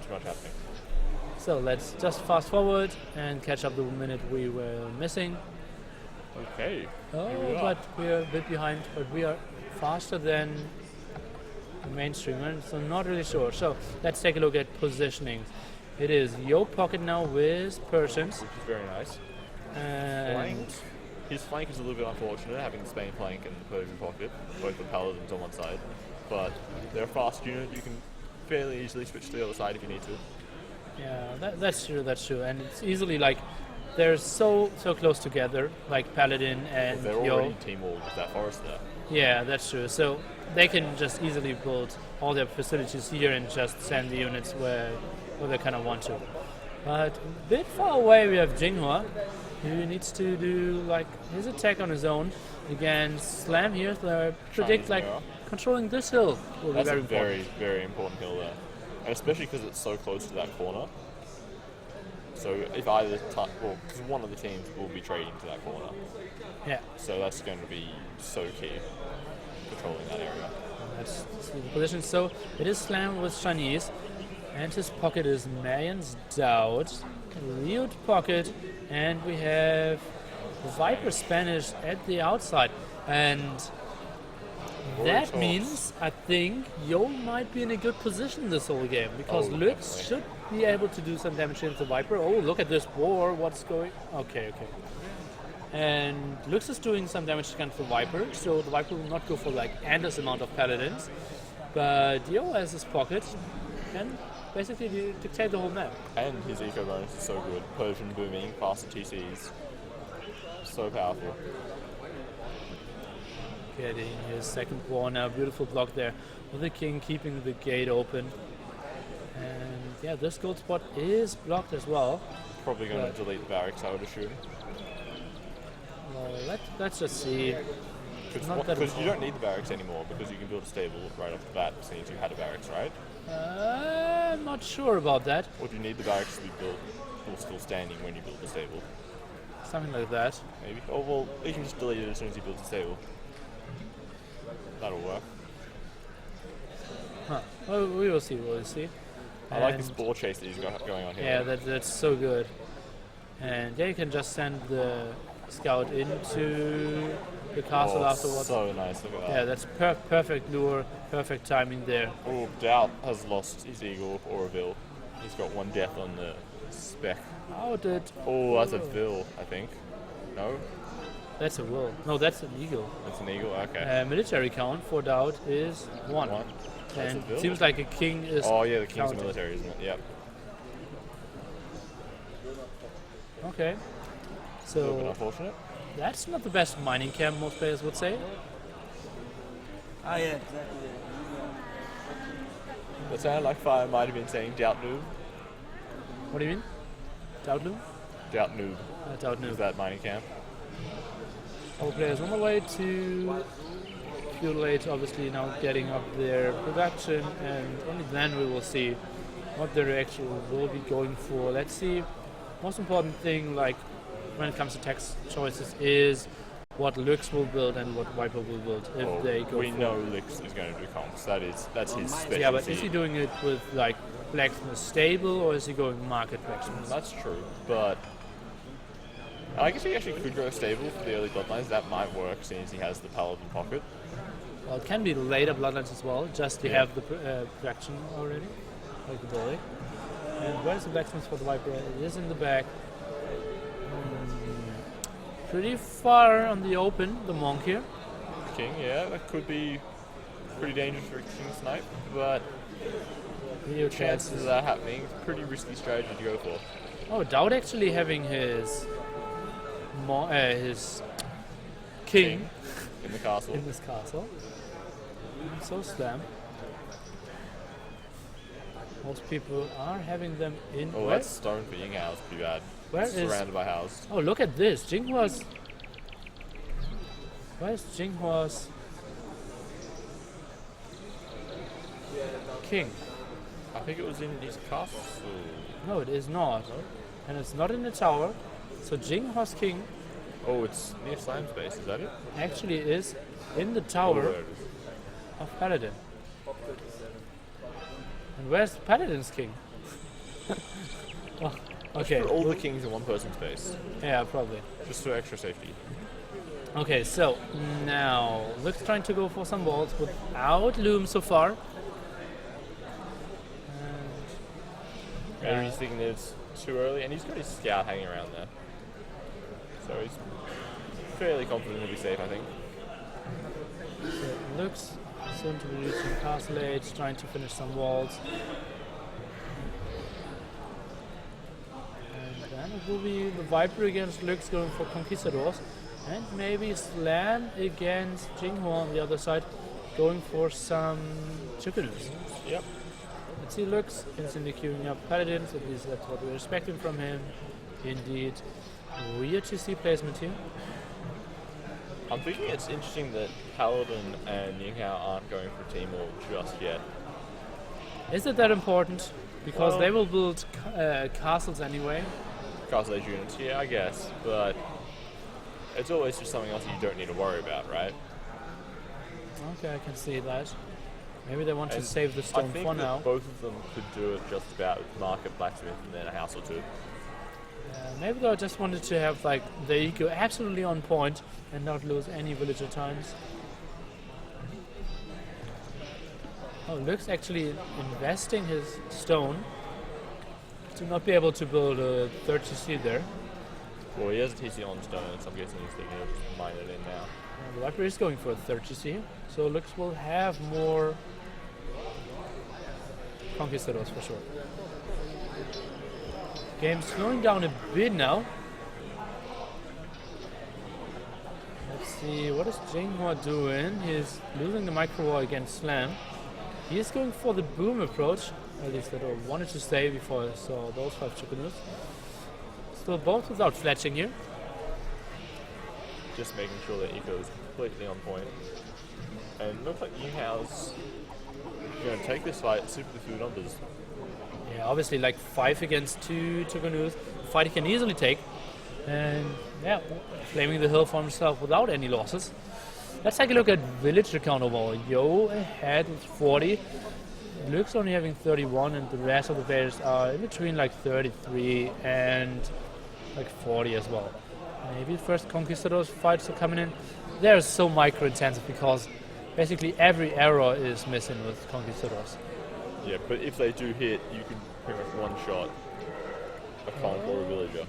not too much happening. So let's just fast forward and catch up the minute we were missing. Okay. Oh, here we are. but we're a bit behind, but we are faster than the mainstreamer, so not really sure. So let's take a look at positioning. It is Yo Pocket now with Persians. Which is very nice. And Flank. His flank is a little bit unfortunate, having the Spain flank and the Persian pocket, both the paladins on one side. But they're a fast unit, you can fairly easily switch to the other side if you need to. yeah, that's true. And it's easily like they're so close together, like Paladin and They're Yo. already team walled with that forest there. Yeah, that's true. So they can just easily build all their facilities here and just send the units where they kind of want to. But a bit far away we have Jinghua, who needs to do like his attack on his own against Slam here. So I predict like mirror. controlling this hill will That's be very a very, important. very important hill there. And especially because it's so close to that corner. So if either because one of the teams will be trading to that corner. Yeah, So that's going to be so key, controlling that area. that's the position. So it is Slam with Chinese, and his pocket is Marion's Doubt, Leod pocket, and we have Viper Spanish at the outside. And that talks. means, I think, Yo might be in a good position this whole game, because Oh, Lux definitely. should be able to do some damage into Viper. Oh, look at this war, what's going... Okay. And Lux is doing some damage against the Viper, so the Viper will not go for like endless amount of paladins. But Yo has his pocket, and basically dictate the whole map. And his eco bonus is so good. Persian booming, faster TCs. So powerful. Getting his second war now, beautiful block there with the king keeping the gate open. And yeah, this gold spot is blocked as well. Probably going Right. to delete the barracks, I would assume. Well, let's just see. Not that Because you don't need the barracks anymore, because you can build a stable right off the bat, since you had a barracks, right? I'm not sure about that. Or do you need the barracks to be built or still standing when you build the stable? Something like that. Maybe. Oh well, you can just delete it as soon as you build the stable. That'll work. Huh. Well, we will see. I like And this ball chase that he's got going on here. yeah, that's so good. And yeah, you can just send the scout into the castle afterwards. So nice, look at that. Yeah, that's perfect lure, perfect timing there. Oh, Doubt has lost his eagle or a Vil. He's got one death on the spec. How did... Oh, that's a Vil, I think. No? That's a will. No, that's an eagle. That's an eagle? Okay. Military count for Doubt is 1. One. That's And a Vil? seems like a king is... Oh yeah, the king's counting. military, isn't it? Yep. Okay. A little bit So unfortunate. that's not the best mining camp, most players would say. Oh yeah, exactly. That sounded like Fire might have been saying Doubt noob. What do you mean? Doubt loom? Doubt noob. Doubt Is noob. that mining camp? Our players on the way to Fuelate, obviously now getting up their production, and only then we will see what the actually will be going for. Let's see. Most important thing, like when it comes to text choices, is what Lux will build and what Viper will build if they go we for. know Lix is going to do comps. That's his specialty. Yeah, but is he doing it with like blacksmith stable or is he going market blacksmith? That's true, but I guess he actually could go stable for the early bloodlines. That might work since he has the paladin pocket. Well, it can be later bloodlines as well. Just you Yeah. have the production already, like the boy. And where's the blacksmith for the Viper? It is in the back. Pretty far on the open, the monk here. King, yeah, that could be pretty dangerous for a king snipe, but Video chances chances. of that happening, pretty risky strategy to go for. Oh, Dowd actually having his king In the castle. in this castle. So Slam. Most people are having them in. Oh, where? that's stone for Ying House, pretty bad. Where is- Surrounded by house. Oh, look at this. Jinghua's. Where's Jinghua's king? I think it was in his castle. No, it is not. And it's not in the tower. So Jinghua's king Oh, it's near Slam's base, is that it? actually is in the Oh, tower there it is. of Paladin. And where's Paladin's king? Oh, okay. Put all the kings in one person's base, Yeah, probably. just for extra safety. Okay, so now Luke's trying to go for some walls without Loom so far. Maybe he's thinking that it's too early, and he's got his scout hanging around there. So he's fairly confident he'll be safe, I think. So Luke's soon to be reaching Castle Age, trying to finish some walls. And then it will be the Viper against Luke's going for Conquistadors. And maybe Slam against Jinghua on the other side, going for some Chickadoos. Yep. Let's see, Lux instantly queuing up Paladins, at least that's what we're expecting from him. Indeed, weird to see placement here. I'm thinking it's interesting that Paladin and Yinghao aren't going for Team All just yet. Is it that important? Because Well- they will build castles anyway. Castle Age units, yeah, I guess, but it's always just something else you don't need to worry about, right? Okay, I can see that. Maybe they want to And save the I stone think for that now. both of them could do it just about with Market, Blacksmith, and then a house or two. Maybe they just wanted to have like the eco absolutely on point and not lose any villager times. Oh, Luke's actually investing his stone to not be able to build a third TC there. Well, he has a TC on stone, so I'm guessing he's thinking of mine it in now. The Viper is going for a third TC, so Lux will have more Conquistadors for sure. Game slowing down a bit now. Let's see, what is Jinghua doing? He's losing the micro war against Slam. He is going for the boom approach, at least that I wanted to say before I saw those 5 chickadees. Still both without fletching here. Just making sure that eco is completely on point. And it looks like Yinghao's going to take this fight simply through numbers. Yeah, obviously like 5 against 2 Tucanoos, fight he can easily take. And yeah, claiming the hill for himself without any losses. Let's take a look at villager count overall. Yo ahead with 40. Luke's only having 31 and the rest of the players are in between like 33 and like 40 as well. Maybe first Conquistadors fights are coming in. They're so micro intensive because basically every arrow is missing with Conquistadors. Yeah, but if they do hit, you can pretty much one-shot a Conk or a villager.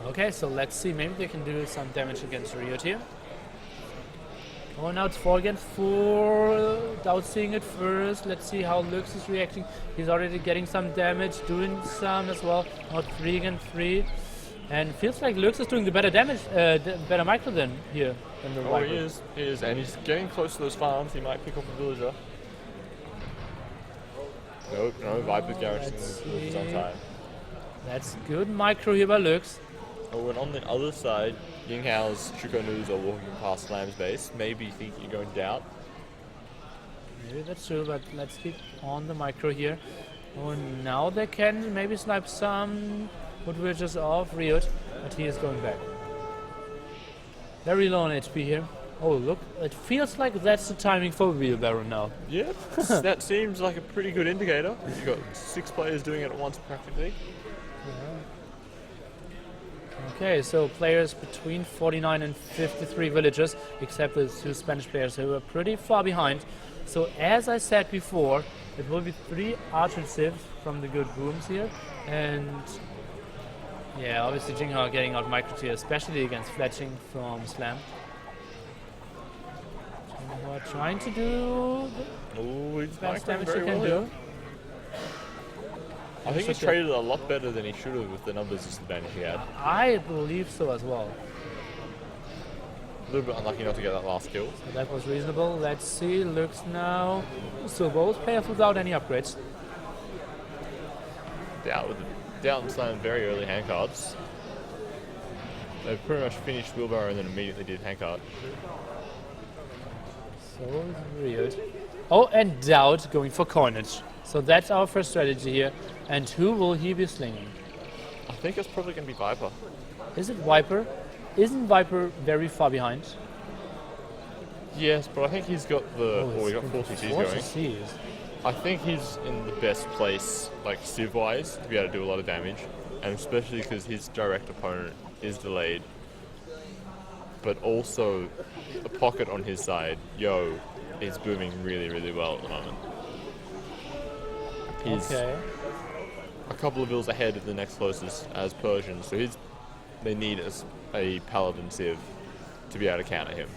Okay, so let's see. Maybe they can do some damage against Riot here. Oh, now it's 4 against 4. Without seeing it first. Let's see how Lux is reacting. He's already getting some damage, doing some as well. Now 3 against 3. And feels like Lux is doing the better damage, better micro than here than the Oh, Viper. he is, and he's getting close to those farms. He might pick up a villager. Nope, no, Viper's garrison Let's is on see. time. That's good micro here by Lux. Oh, and on the other side, Yinghao's Chukonus are walking past Slam's base. Maybe you think you're going down. Maybe that's true, but let's keep on the micro here. Oh, now they can maybe snipe some woodridges off Riot, but he is going back. Very low on HP here. Oh, look, it feels like that's the timing for Wheelbarrow now. Yep, that seems like a pretty good indicator. You've got 6 players doing it at once practically. Okay, so players between 49 and 53 villagers, except the 2 Spanish players who are pretty far behind. So as I said before, it will be 3 archer civs from the good booms here, and yeah, obviously Jinghua getting out micro tier, especially against fletching from Slam. Jinghua trying to do Oh, he's the best microing damage he very can well. do. I think he's Okay. traded a lot better than he should have with the numbers disadvantage he had. I believe so as well. A little bit unlucky not to get that last kill. So that was reasonable. Let's see, looks now. So both players without any upgrades. Down and Slam very early hand cards. They pretty much finished Wheelbarrow and then immediately did hand card. So weird. Oh, and Doubt going for coinage. So that's our first strategy here. And who will he be slinging? I think it's probably going to be Viper. Is it Viper? Isn't Viper very far behind? Yes, but I think he's got the. Oh, he got 4 TCs Four going. TCs. I think he's in the best place, like civ-wise, to be able to do a lot of damage, and especially because his direct opponent is delayed. But also, the pocket on his side, Yo, is booming really, really well at the moment. He's a couple of bills ahead of the next closest as Persian, so they need a paladin civ to be able to counter him,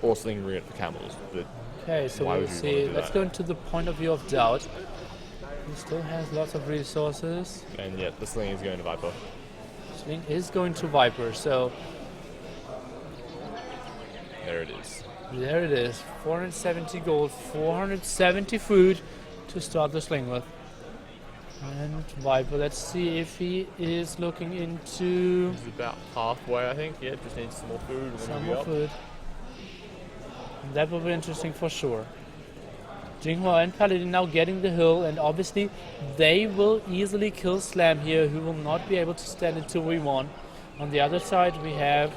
or sling ring it for camels. But Okay, so why we'll would you see. want to do Let's that? go into the point of view of doubt. He still has lots of resources. And yet the sling is going to Viper. Sling is going to Viper, so There it is. there it is. 470 gold, 470 food to start the sling with. And Viper, let's see if he is looking into He's about halfway, I think. Yeah, just needs some more food. And then some he'll more be up. food. That will be interesting for sure. Jinghua and Paladin now getting the hill, and obviously they will easily kill Slam here, who will not be able to stand until we won. On the other side, we have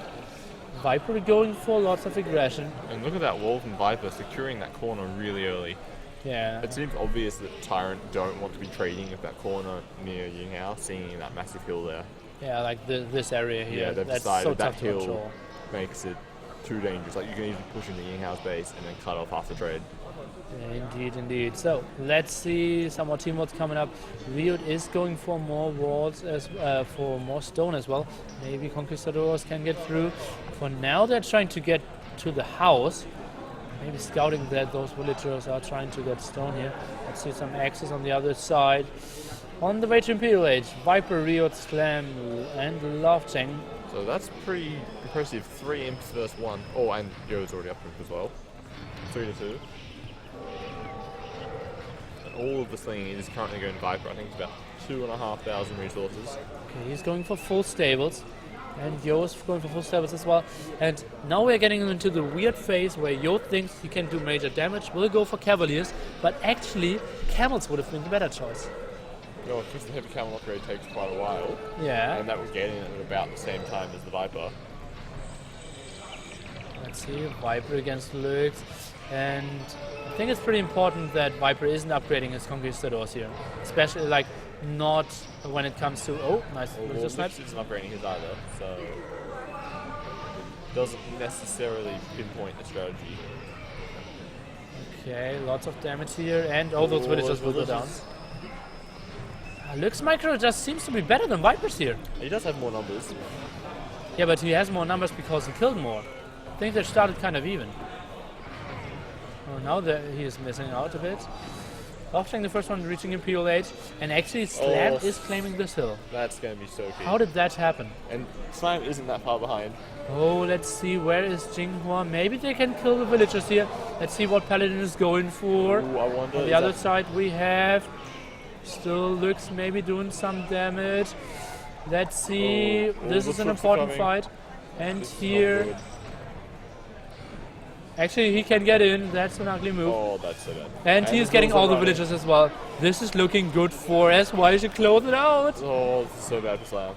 Viper going for lots of aggression. And look at that wall from Viper securing that corner really early. Yeah, It seems obvious that TyRanT don't want to be trading with that corner near Yinghao, seeing that massive hill there. yeah, like this area here. Yeah, they've That's decided so that tough to hill control. makes it too dangerous. Like, you can easily push into Yinghao's base and then cut off half the trade. Yeah, indeed, indeed. So let's see some more team walls coming up. Riot is going for more walls for more stone as well. Maybe Conquistadors can get through. For now, they're trying to get to the house. Maybe scouting that those villagers are trying to get stone here. Let's see some axes on the other side. On the way to Imperial Age, Viper, Riot, Slam, and Lofting. So that's pretty impressive. 3 imps versus 1. Oh, and Yo's already up as well. 3 to 2. And all of the slinging is currently going Viper. I think it's about 2,500 resources. Okay, he's going for full stables. And Yo's going for full stables as well. And now we're getting into the weird phase where Yo thinks he can do major damage. Will go for Cavaliers, but actually Camels would have been the better choice. No, because the heavy camel upgrade takes quite a while. Yeah. And that was getting it at about the same time as the Viper. Let's see, Viper against Lux. And I think it's pretty important that Viper isn't upgrading his Conquistadors here. Especially like not when it comes to nice Well, laser snipes. Lips isn't upgrading his either, so doesn't necessarily pinpoint the strategy. Okay, lots of damage here, and those villagers will go down. Lux micro just seems to be better than Viper's here. He does have more numbers. Yeah, but he has more numbers because he killed more. I think they started kind of even. Oh, now that he is missing out a bit. Offering the first one, reaching Imperial Age, and actually Slam is claiming this hill. That's going to be so key. How did that happen? And Slime isn't that far behind. Oh, let's see, where is Jinghua? Maybe they can kill the villagers here. Let's see what Paladin is going for. Ooh, I wonder. On the other side we have still Lux maybe doing some damage. Let's see, this is an Lux important coming. fight. And This is not here, good. actually he can get in, that's an ugly move. Oh, that's so bad. And he is getting all the villagers as well. This is looking good for us. Why should close it out? Oh, this is so bad for Slam.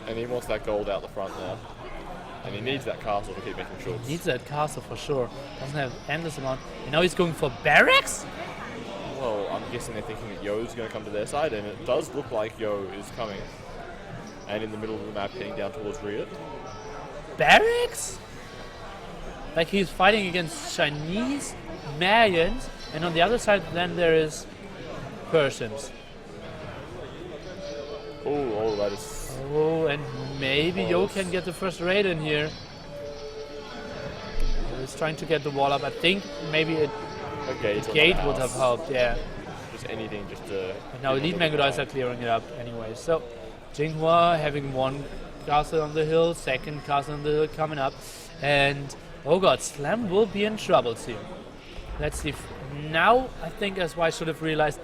And he wants that gold out the front now. And he needs that castle to keep making shorts. Needs that castle for sure. Doesn't have endless amount. And now he's going for barracks? Well, I'm guessing they're thinking that Yo's going to come to their side, and it does look like Yo is coming. And in the middle of the map, heading down towards Riot. Barracks? Like he's fighting against Chinese, Mayans, and on the other side then there is Persians. Oh, that is... Oh, and maybe Yo can get the first raid in here. He's trying to get the wall up. I think maybe a A gate, gate would have helped, yeah. Just anything, just to... And now Elite Mangodais are clearing it up anyway. So, Jinghua having one castle on the hill, second castle on the hill coming up. And, oh god, Slam will be in trouble soon. Let's see. Now, I think as I should have realized,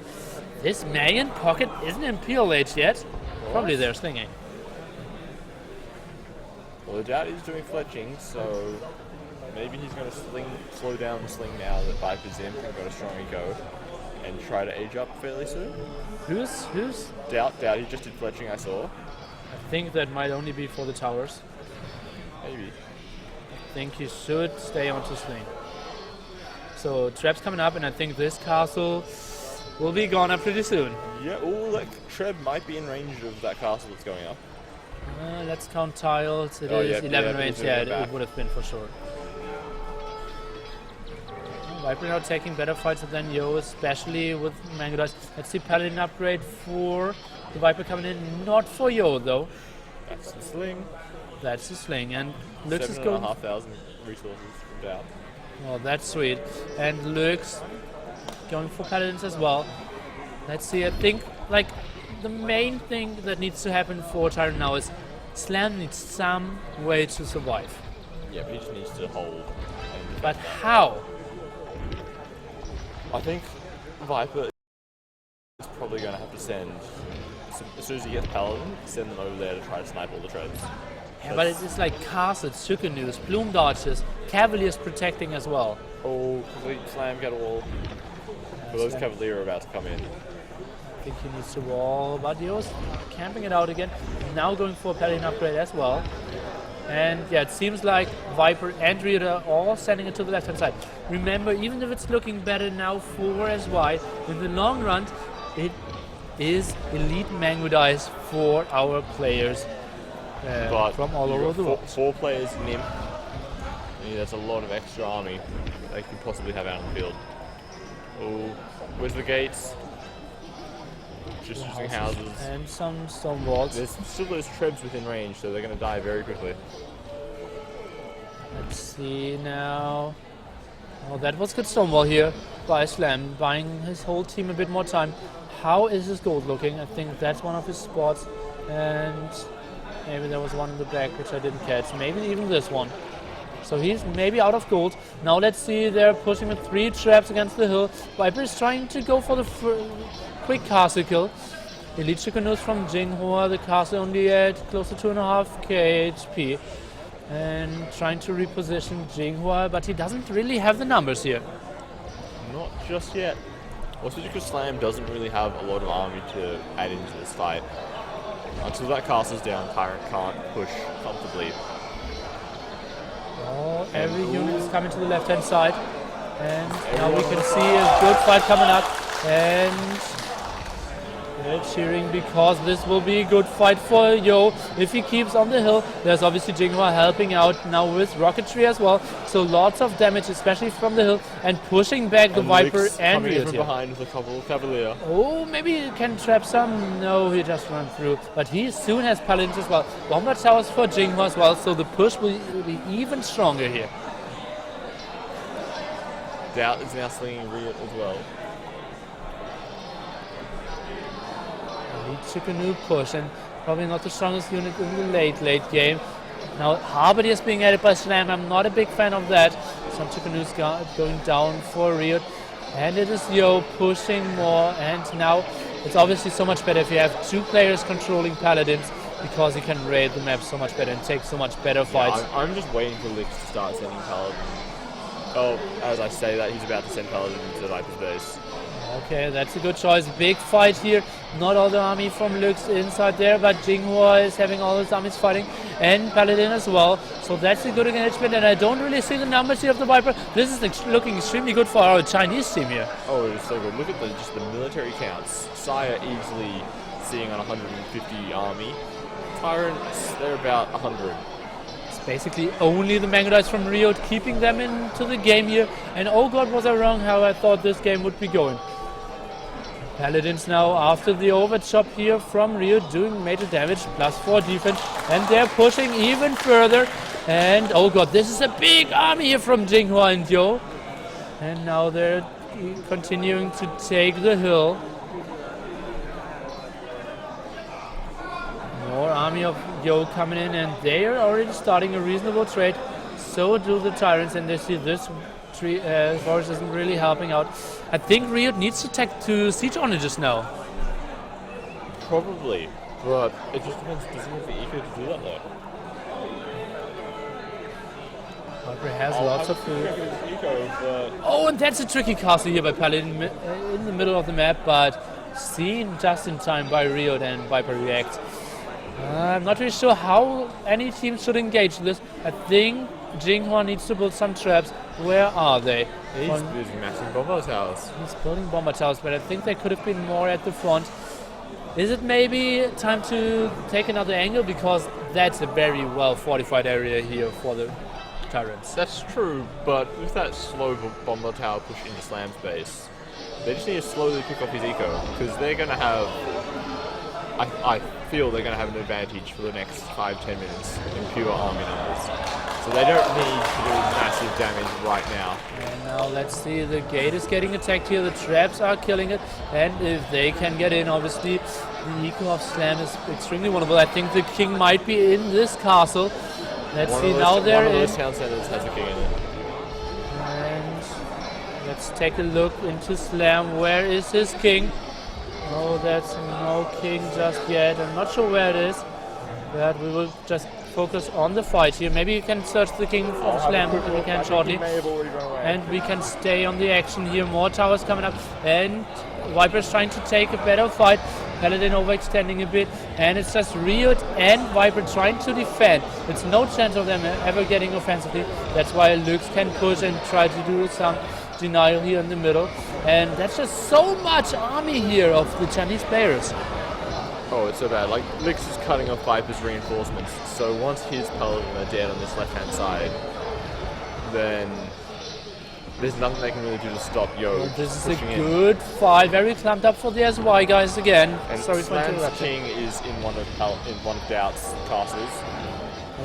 this Mayan pocket isn't Imperial Age yet. Probably they're slinging. Well, the doubt is doing fletching, so maybe he's going to slow down the sling now that Viper's in and got a strong eco, and try to age up fairly soon. Who's? Doubt, he just did fletching, I saw. I think that might only be for the towers. Maybe. I think he should stay on to sling. So traps coming up, and I think this castle will be gone up pretty soon. Yeah, oh, that Treb might be in range of that castle that's going up. Let's count tiles. It Oh, is yeah, 11 yeah, range. it's Yeah, moving back. it would have been for sure. Viper now taking better fights than Yo, especially with Mango Dice. Let's see Paladin upgrade for the Viper coming in. Not for Yo, though. That's the sling. That's the sling. And Lux is going. 7,500 resources from down. Well, that's sweet. And Lux going for Paladins as well. Let's see. I think like the main thing that needs to happen for TyRanT now is Slam needs some way to survive. Yeah, but he just needs to hold. But how? I think Viper is probably going to have to send, as soon as he gets Paladin, send them over there to try to snipe all the treads. Yeah, but it's like castles, Chicken Bloom dodges, Cavaliers protecting as well. Oh, complete slam, get a wall. But those Slam. Cavalier are about to come in. I think he needs to wall, but Yo's camping it out again. Now going for a Paladin upgrade as well. And yeah, it seems like Viper and Rita are all sending it to the left hand side. Remember, even if it's looking better now for SY, in the long run, it is elite Mango Dice for our players But from all you've over got the world. Four players NIM. Yeah, that's a lot of extra army they could possibly have out on the field. Oh, where's the gates? Just using houses. And some stone walls. There's still those trebs within range, so they're going to die very quickly. Let's see now. Oh, that was good stonewall here by Slam, buying his whole team a bit more time. How is his gold looking? I think that's one of his spots. And maybe there was one in the back which I didn't catch. Maybe even this one. So he's maybe out of gold. Now let's see, they're pushing with 3 traps against the hill. Viper is trying to go for the quick castle kill. Elite Chicken from Jinghua, the castle only at close to 2.5k HP. And trying to reposition Jinghua, but he doesn't really have the numbers here. Not just yet. Also, because Slam doesn't really have a lot of army to add into this fight. Until that castle's down, TyRanT can't push comfortably. Oh, every unit is coming to the left hand side. And now we can see a good fight coming up. And they're cheering because this will be a good fight for Yo. If he keeps on the hill, there's obviously Jinghua helping out now with rocketry as well. So lots of damage, especially from the hill, and pushing back the Viper Lix and coming in Riot from here. behind with a couple of Cavalier. Oh, maybe he can trap some. No, he just ran through. But he soon has Paladins as well. Bomber towers for Jinghua as well, so the push will be even stronger here. Doubt is now slinging Riot as well. Chicken push, and probably not the strongest unit in the late game. Now Harvard is being added by Slam. I'm not a big fan of that. Some Chicken going down for Riot, and it is Yo pushing more. And now it's obviously so much better if you have 2 players controlling Paladins, because he can raid the map so much better and take so much better fights. Yeah, I'm just waiting for Lix to start sending Paladin. Oh, as I say that, he's about to send Paladin into Viper's base. Okay, that's a good choice. Big fight here. Not all the army from Lux inside there, but Jinghua is having all his armies fighting, and Paladin as well. So that's a good engagement, and I don't really see the numbers here of the Viper. This is looking extremely good for our Chinese team here. Oh, it is so good. Look at just the military counts. Saya easily seeing on 150 army. TyRanT, they're about 100. It's basically only the Mango Dice from Rio keeping them into the game here. And oh god, was I wrong how I thought this game would be going. Paladins now after the overchop here from Rio doing major damage, +4 defense, and they're pushing even further. And oh god, this is a big army here from Jinghua and Yo. And now they're continuing to take the hill. More army of Yo coming in, and they are already starting a reasonable trade. So do the TyRanTs, and they see this forest isn't really helping out. I think Rio needs to take 2 siege onagers now. Probably, but it just depends. Does he have the eco to do that though? Viper has lots of food. Eco, but Oh, and that's a tricky castle here by Paladin in the middle of the map, but seen just in time by Rio, and Viper reacts. I'm not really sure how any team should engage this. I think Jinghua needs to build some traps. Where are they? He's using massive bomber towers. He's building bomber towers, but I think there could have been more at the front. Is it maybe time to take another angle? Because that's a very well fortified area here for the TyRanTs. That's true, but with that slow bomber tower push into Slam's base, they just need to slowly pick off his eco, because they're going to have, I feel they're going to have an advantage for the next 5-10 minutes in pure army numbers. So they don't need to do massive damage right now. And now let's see, the gate is getting attacked here, the traps are killing it, and if they can get in, obviously the eco of Slam is extremely vulnerable. I think the king might be in this castle. Let's see, now they're in. One of those town centers has a king in it. And let's take a look into Slam. Where is his king? Oh, that's no king just yet. I'm not sure where it is, but we will just focus on the fight here. Maybe you can search the king from Slam if we can shortly. And we can stay on the action here. More towers coming up. And Viper's trying to take a better fight. Paladin overextending a bit. And it's just Riot and Viper trying to defend. It's no chance of them ever getting offensively. That's why Lux can push and try to do some denial here in the middle. And that's just so much army here of the Chinese players. Oh, it's so bad. Like, Lix is cutting off Viper's reinforcements, so once his Paladin are dead on this left-hand side, then there's nothing they can really do to stop Yo. Well, this is a good fight, very clamped up for the SY guys again. And sorry for Slam's king is in one of Doubt's castles.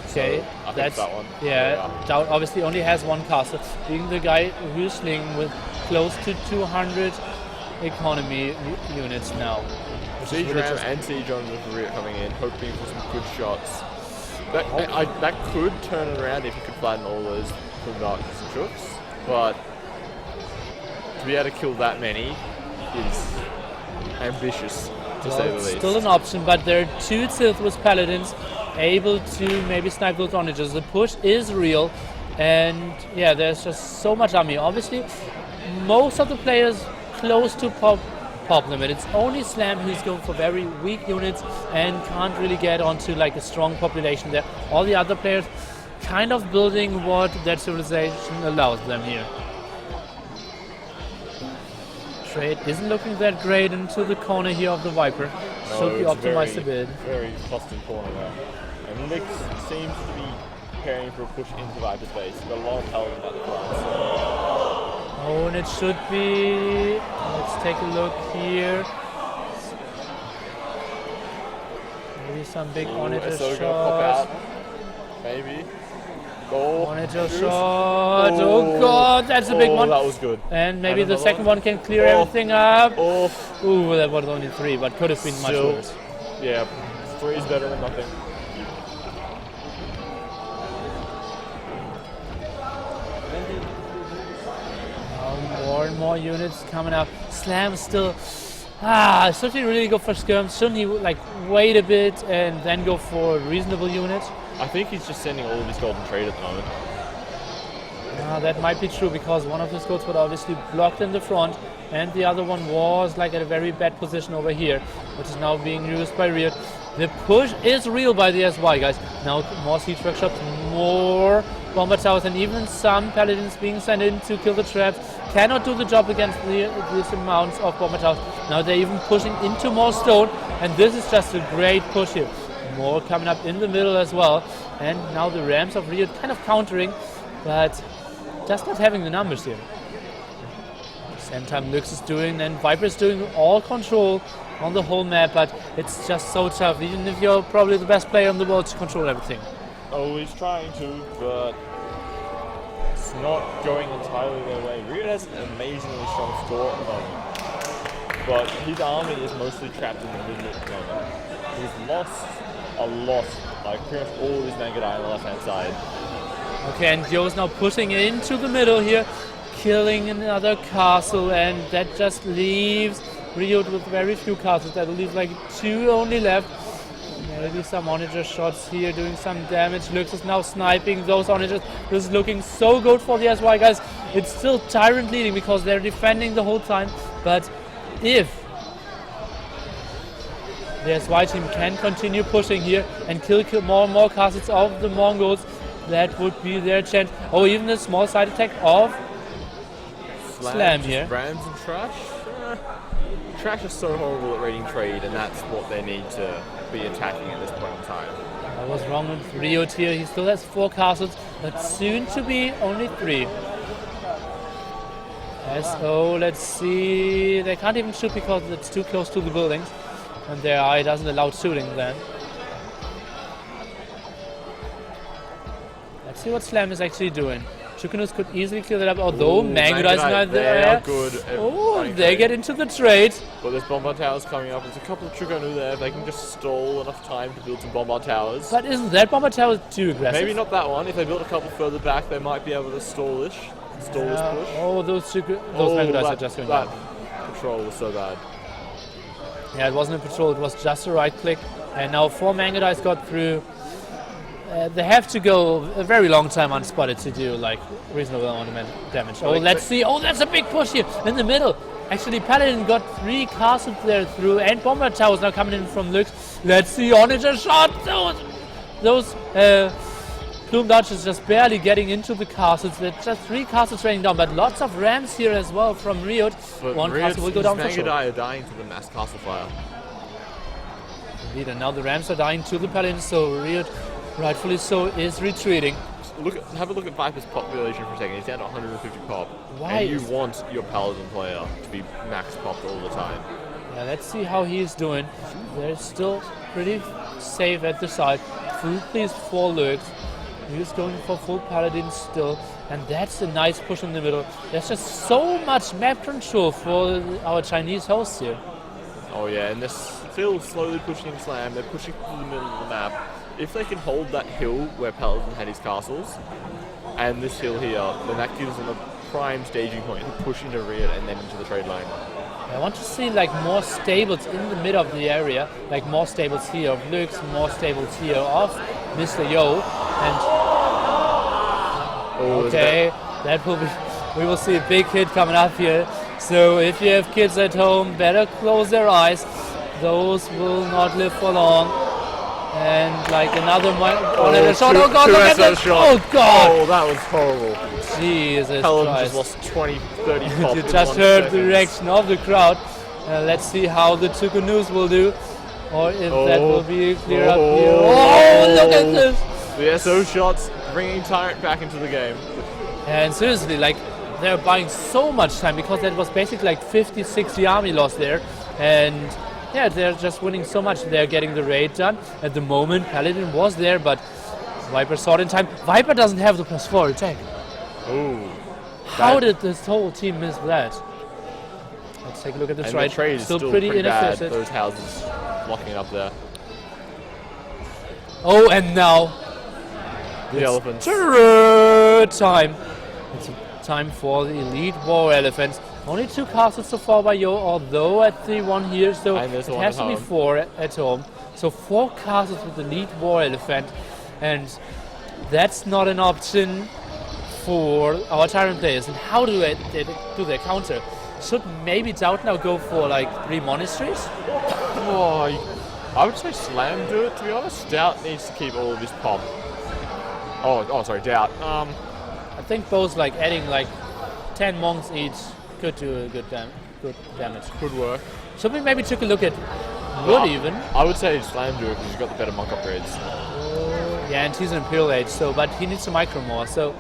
Okay, So I think that's that one. yeah. Doubt obviously only has one castle, being the guy Riesling with close to 200 economy units now. Siege Ram and Siege on with Riot coming in, hoping for some good shots. That could turn it around if you could flatten all those Darkness and Chooks, but to be able to kill that many is ambitious, to say the least. Still an option, but there are two Silthwith Paladins able to maybe snipe those onagers. The push is real, and yeah, there's just so much army. Obviously, most of the players close to pop limit. It's only Slam who's going for very weak units and can't really get onto like a strong population there. All the other players kind of building what that civilization allows them here. Trade isn't looking that great into the corner here of the Viper. Should be optimized a bit. Very clustered corner there. And Lix seems to be preparing for a push into Viper space. Got a lot of Paladin at the front. Oh, and it should be. Let's take a look here. Maybe some big onager shots. Pop out. Maybe. Oh, onager shot. Oh god, that's a big one. That was good. And maybe the second one can clear everything up. Oh. Ooh, that was only 3, but could have been much worse. Yeah, 3 is better than nothing. More and more units coming up. Slam still, should he really go for skirms? Shouldn't he like wait a bit and then go for a reasonable unit? I think he's just sending all of his golden trade at the moment. That might be true because one of his goals was obviously blocked in the front and the other one was like at a very bad position over here, which is now being used by Riot. The push is real by the SY guys. Now more siege workshops, more bomber towers, and even some paladins being sent in to kill the traps. Cannot do the job against these amounts of bomber towers. Now they're even pushing into more stone, and this is just a great push here. More coming up in the middle as well, and now the Rams of Riot kind of countering, but just not having the numbers here. Same time Lux is doing, and Viper is doing all control on the whole map, but it's just so tough, even if you're probably the best player in the world to control everything. Oh, he's trying to, but it's not going entirely their way. Riot has an amazingly strong score at the moment, but his army is mostly trapped in the middle at the moment. He's lost a lot, like pretty much all of his men on the left-hand side. Okay, and Joe's now pushing into the middle here, killing another castle, and that just leaves Riot with very few castles. I believe like 2 only left. Maybe some onager shots here doing some damage. Lux is now sniping those onagers. This is looking so good for the SY guys. It's still TyRanT leading because they're defending the whole time. But if the SY team can continue pushing here and kill more and more castles of the Mongols, that would be their chance. Oh, even a small side attack of Slam just here. Rams and Trash. Trash is so horrible at reading trade, and that's what they need to be attacking at this point in time. I was wrong with Riot here. He still has 4 castles, but soon to be only 3. SO, let's see. They can't even shoot because it's too close to the buildings, and their eye doesn't allow shooting then. Let's see what Slam is actually doing. Chukunus could easily clear that up, although Mangudai is not they there. are good at Oh, running they trade. get into the trade. But there's Bombard Towers coming up. There's a couple of Chukonu there. If they can just stall enough time to build some Bombard Towers. But isn't that Bomber Tower too aggressive? Maybe not that one. If they build a couple further back, they might be able to stall this push. Oh, those Mangudais are just going that down. patrol was so bad. Yeah, it wasn't a patrol, it was just a right click. And now 4 Mangudais got through. They have to go a very long time unspotted to do like reasonable amount of damage. Oh, let's see. Oh, that's a big push here in the middle. Actually, Paladin got 3 castles there through, and Bomber Towers now coming in from Lux. Let's see, Onager shot those Plumed Archers just barely getting into the castles. There's just 3 castles raining down, but lots of rams here as well from Riot. But 1 castle will go down for sure. Mangudai are dying to the mass castle fire. Indeed, and now the rams are dying to the Paladins, so Riot, rightfully so, is retreating. Have a look at Viper's population for a second. He's down to 150 pop. Why And you is- want your Paladin player to be max popped all the time. Yeah, let's see how he's doing. They're still pretty safe at the side. Through these 4 lurks. He's going for full Paladin still. And that's a nice push in the middle. There's just so much map control for our Chinese hosts here. Oh yeah, and they're still slowly pushing Slam. They're pushing through the middle of the map. If they can hold that hill where Paladin had his castles, and this hill here, then that gives them a prime staging point to push into Riot and then into the trade line. I want to see like more stables in the middle of the area, like more stables here of Lux, more stables here of Mr. Yo, and okay, that will be. We will see a big hit coming up here. So if you have kids at home, better close their eyes. Those will not live for long. And like another shot. Oh god, look at that! Oh god! Oh, that was horrible. Jesus Paladin Christ. just lost 20, 30 pop You in just 1 heard second. the reaction of the crowd. Let's see how the Tukunus will do. Or if that will be clear up here. Oh, look at this! The SO shots bringing TyRanT back into the game. And seriously, like, they're buying so much time because that was basically like 50, 60 army loss there. And yeah, they're just winning so much. They're getting the raid done. At the moment, Paladin was there, but Viper saw it in time. Viper doesn't have the +4 attack. Ooh. How did this whole team miss that? Let's take a look at this And right. the trade is Still still pretty bad. inefficient. Those houses blocking up there. Oh, and now The elephants. time. It's time for the Elite War Elephants. Only 2 castles so far by Yo, although at the 1 here, so And there's it one has at to be home. 4 at home. So 4 castles with the Elite War Elephant, and that's not an option for our TyRanT players. And how do they counter? Should maybe Doubt now go for like 3 monasteries? Oh, I would say Slam do it, to be honest. Doubt needs to keep all of his pop. Oh, sorry, Doubt. I think both like adding like 10 monks each could do a good damage. Could work. Should we maybe take a look at Wood even? I would say Slam do it because he's got the better monk upgrades. Yeah, and he's an Imperial Age, so but he needs to micro more. So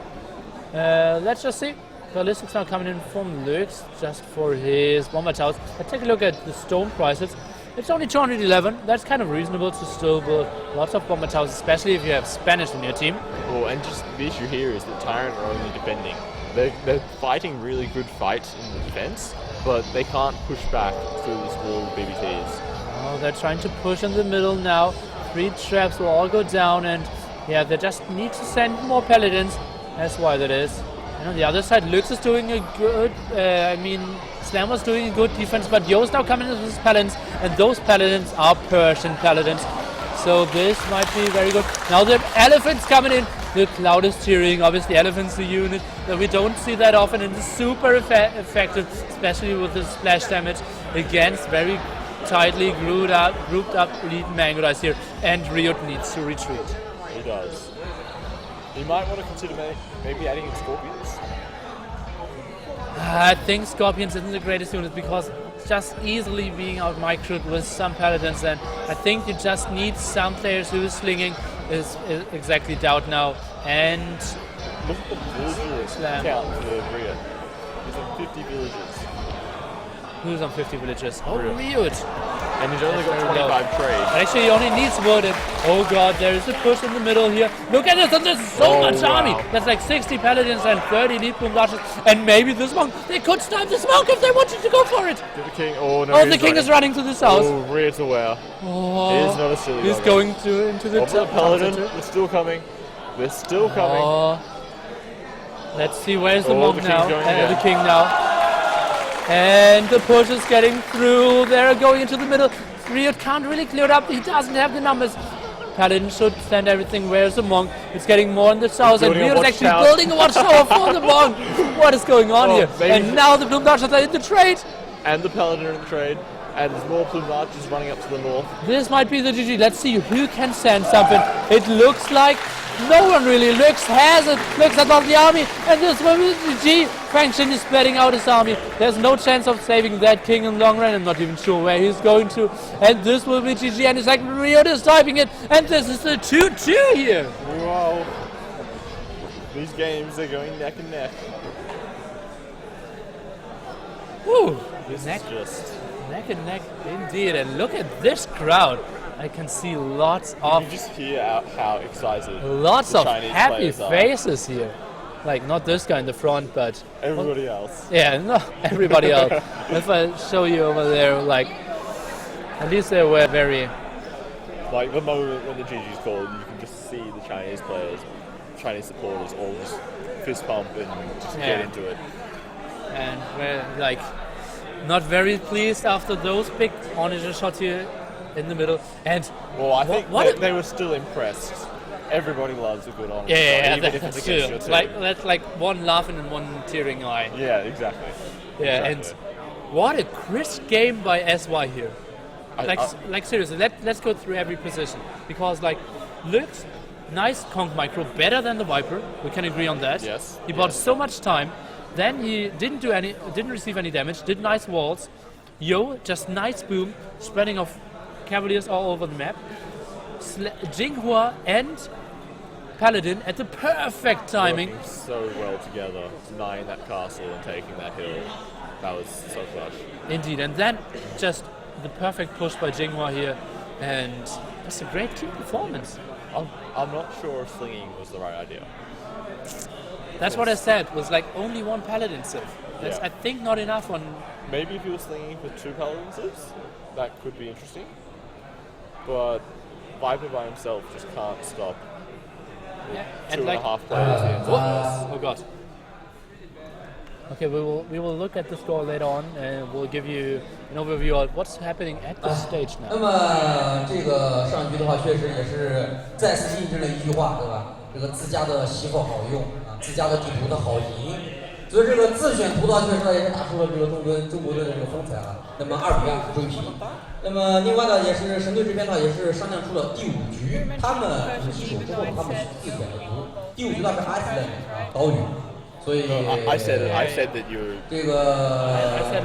let's just see. Ballistics now coming in from Lux just for his bomber towers. Let's take a look at the stone prices. It's only 211. That's kind of reasonable to still build lots of bomber towers, especially if you have Spanish in your team. Well, and just the issue here is that TyRanT are only defending. They're fighting really good fights in the defense, but they can't push back through this wall of BBTs. Oh, they're trying to push in the middle now. 3 traps will all go down, and yeah, they just need to send more paladins. That's why that is. And on the other side, Lux is doing a good, Slam was doing a good defense, but Yo's now coming in with his paladins, and those paladins are Persian paladins. So this might be very good. Now the elephants coming in. The cloud is cheering. Obviously, elephants the unit that we don't see that often, and it's super effective, especially with the splash damage against very tightly grouped up elite Mangudais here. And Riot needs to retreat. He does. You might want to consider maybe adding in Scorpions. I think Scorpions isn't the greatest unit because just easily being out microed with some Paladins, and I think you just need some players who is slinging is exactly doubt now. And Look at the villager Slam. count for Rhea. He's on 50 villagers. who's on 50 villages? Oh, Real. Ryut. And he's only got Very low. 25 trade. Actually, he only needs wood. And oh god, there is a push in the middle here. Look at this, and there's so much army. That's like 60 paladins and 30 lead boom archers. And maybe this one, they could snipe the smoke if they wanted to go for it. Get the king. Oh no. Oh, he's the king is running to the south. Oh, Rhea's aware. Oh, He is not a silly he's dog. going into the Oh, the paladin. top. They're still coming. They're still coming. Oh. Let's see, where's the Oh, monk the king's now? going again. The king now. And the push is getting through. They're going into the middle. Ryut can't really clear it up. He doesn't have the numbers. Paladin should stand everything. Where's the monk? It's getting more in the south. And building a Ryut is actually watchtower. building a watchtower for the monk. What is going on Oh, here? maybe- And now the Bloom Archers are in the trade. And the paladin are in the trade. And there's more plumed archers running up to the north. This might be the GG. Let's see who can send something. It looks like no one really looks at the army, and this will be the GG. Frankshin is spreading out his army. There's no chance of saving that king in the long run. I'm not even sure where he's going to. And this will be GG, and it's like Ryut is typing it, and this is the 2-2 here. Wow. These games are going neck and neck. Woo. This Neck. is just... Neck and neck indeed, and look at this crowd. I can see lots You of just hear how excited lots the of Chinese happy players are. faces here. Like not this guy in the front, but Everybody else. yeah, no, everybody else. If I show you over there, like at least they were very Like the moment when the GG's called, you can just see the Chinese players, Chinese supporters all just fist pump and just get Yeah. into it. and were like not very pleased after those big Onager shots here in the middle. And Well, I think what they were still impressed. Everybody loves a good honor. yeah, even if it's that's against true. your team. Like that's like one laughing and one tearing eye. Yeah, exactly. Yeah, Exactly. and what a crisp game by SY here. Like seriously, let's go through every position because like looks nice conk micro, better than the Viper. We can agree on that. Yes, He bought yes. so much time. Then he didn't receive any damage. Did nice walls. Yo, just nice boom, spreading of cavaliers all over the map. Jinghua and Paladin at the perfect timing. Working so well together, denying that castle and taking that hill. That was so clutch. Indeed, and then just the perfect push by Jinghua here, and that's a great team performance. I'm not sure if slinging was the right idea. That's what I said, was like only one Paladin save. That's Yeah. I think not enough on... Maybe if you were slinging for 2 paladin civs, that could be interesting. But Viper by himself just can't stop Yeah, two and a half players in first. Oh god. Okay, we will look at the score later on, and we'll give you an overview of what's happening at this stage 那 now. 么这个上一局的话，确实也是再次印证了一句话，对吧？这个自家的媳妇好用啊，自家的地图的好赢。所以这个自选图的话，确实也是打出了这个中国队的这个风采啊。那么2-2追平。那么另外呢，也是神队这边呢，也是商量出了第5局，他们就是一手之后他们自选的图。第5局呢是 Iceland 啊岛屿，所以 I said that you 这个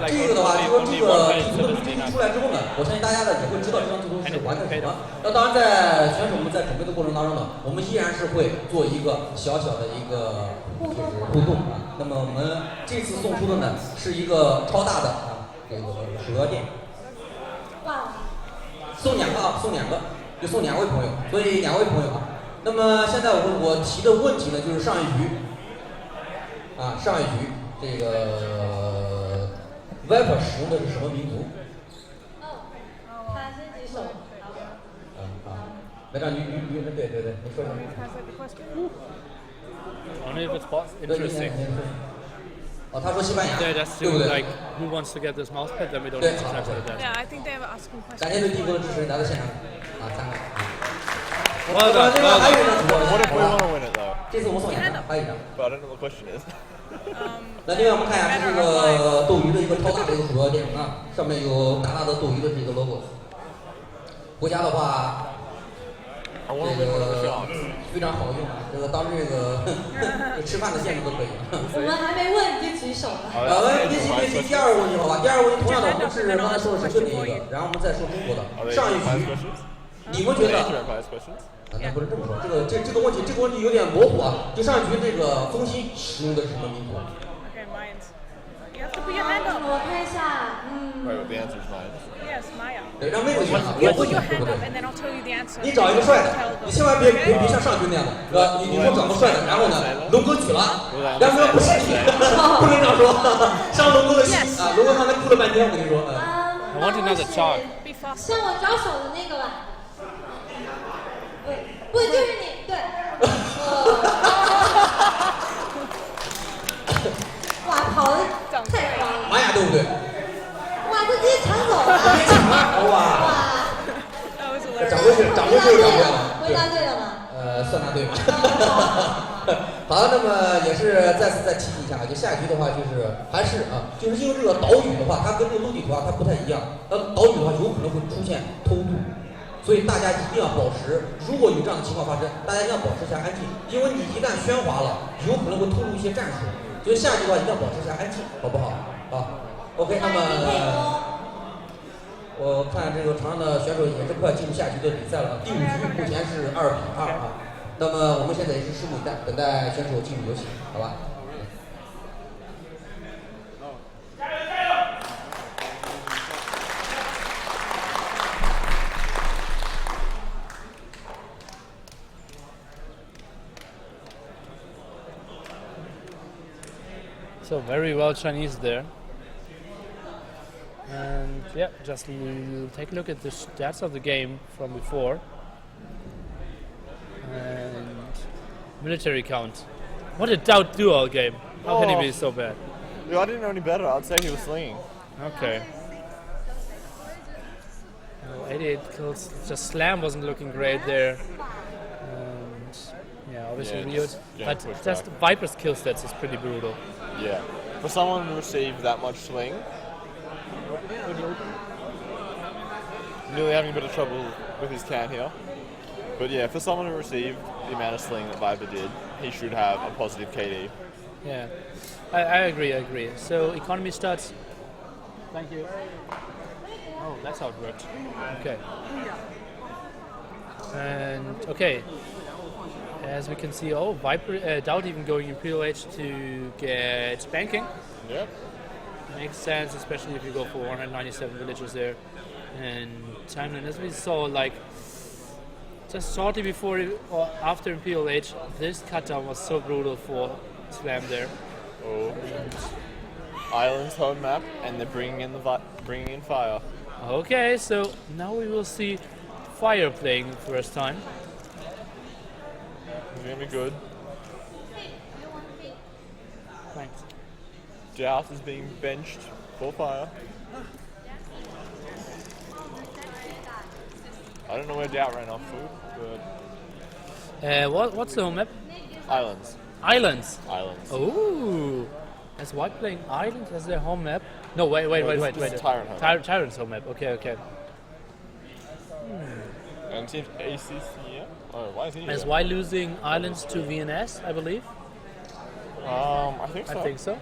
这个的话，就说这个地图的规定出来之后呢，我相信大家呢也会知道这张地图是玩的什么。那当然，在选手们在准备的过程当中呢，我们依然是会做一个小小的一个就是互动啊。那么我们这次送出的呢是一个超大的啊这个盒垫，送2个啊，送2个，就送2位朋友，所以2位朋友啊。那么现在我提的问题呢，就是上一局。上一局这个 Viper 使用的是什么民族？他是几手？来让你对，你说什么？ Only if it's possible. 对 Interesting. 他说西班牙， Yeah, that's 对 too, 不对？ like, who wants to get this mouse pad, then we don't Yeah. have time for that. Yeah, I think they were asking 感 questions. 谢对地方的支持，来到现场3个。 Well done, 这个 well 还有 done. 一张图， What if we want to win it though? 这次我送2张，还有一张。 But I don't know what the question is. 那另外我们看一下，是这个斗鱼的一个超大的一个鼠标垫啊，上面有大大的斗鱼的这个 logo。国家的话， I 这 want to win one of the 个 shots. 非常好用啊，这个当这个吃饭的限制都可以。我们还没问你就举手了。 Oh, 我 that's 们 it 别 for 急 my 别急， questions. 第二个问题好吧？第二个问题同样的，我们是刚才说的是瑞典一个，然后我们再说中国的。 Are they 上一 Empires 局 questions? 你们觉 Are they 得？ Empires questions? 那不是这么说，这个问题有点模糊啊。就上一局这个风心使用的是什么民族？ Okay, Mayans. You have to put your hand up. 我看一下， Right, the answer is mine. Yes, Maya. 对，让妹子选啊，不 You 要我 put 选 your 对 hand 不对 up？and then I'll tell you the answer. 你找一个帅的 Tell，你 them. 千万别像上局那样的，你说找个帅的，然后呢，龙哥举了，梁哥不是你，不能这样说，伤龙哥的心啊，龙哥刚才哭了半天，我跟你说，I want another chart. Be fast. 向我招手的那个吧。不，就是你，对。哇，跑得太快了！玛雅对不对？哇，他直接抢走了！别抢了，哇， That was hilarious. 掌柜是掌柜就是掌柜了，回答对了吗？算答对吧？好，那么也是再次再提醒一下，就下一局的话，就是还是啊，就是因为这个岛屿的话，它跟这个陆地图啊它不太一样，岛屿的话有可能会出现偷渡，所以大家一定要保持，如果有这样的情况发生，大家一定要保持一下安静，因为你一旦喧哗了，有可能会透露一些战术，所以下一局的话一定要保持一下安静，好不好？好 ，OK， 那么我看这个场上的选手也是快进入下局的比赛了，第5局目前是2比2啊。那么我们现在也是拭目以待，等待选手进入游戏，好吧？ So very well Chinese there. And yeah, just we'll take a look at the stats of the game from before. And military count. What a doubt duel game. How can he be so bad? If I didn't know any better, I'd say he was slinging. Okay. 88 kills. Just Slam wasn't looking great there. And yeah, obviously Yeah, Rio. just getting But pushed just back. Viper's kill stats is pretty brutal. Yeah. For someone to receive that much sling, really having a bit of trouble with his can here. But yeah, for someone to receive the amount of sling that Viper did, he should have a positive KD. Yeah, I agree. So economy starts. Thank you. Oh, that's how it worked. Okay. And okay, as we can see, oh, Viper, Doubt even going Imperial Age to get banking. Yep. Makes sense, especially if you go for 197 villagers there. And timeline, as we saw, like just shortly before or after Imperial Age, this cutdown was so brutal for Slam there. Oh. Island's home map, and they're bringing in fire. Okay, so now we will see Fire playing the first time. It's gonna be good. Thanks. Doubt is being benched for fire. I don't know where Doubt ran off to, but What's the home map? Islands. Islands. Islands. Oh, is White playing Islands as their home map? No, wait. This is TyRanT home map. TyRanT's home map. Okay. And teams ACC, yeah? Oh, why is he Is here? Y losing Islands to VNS, I believe? I think so. I think so.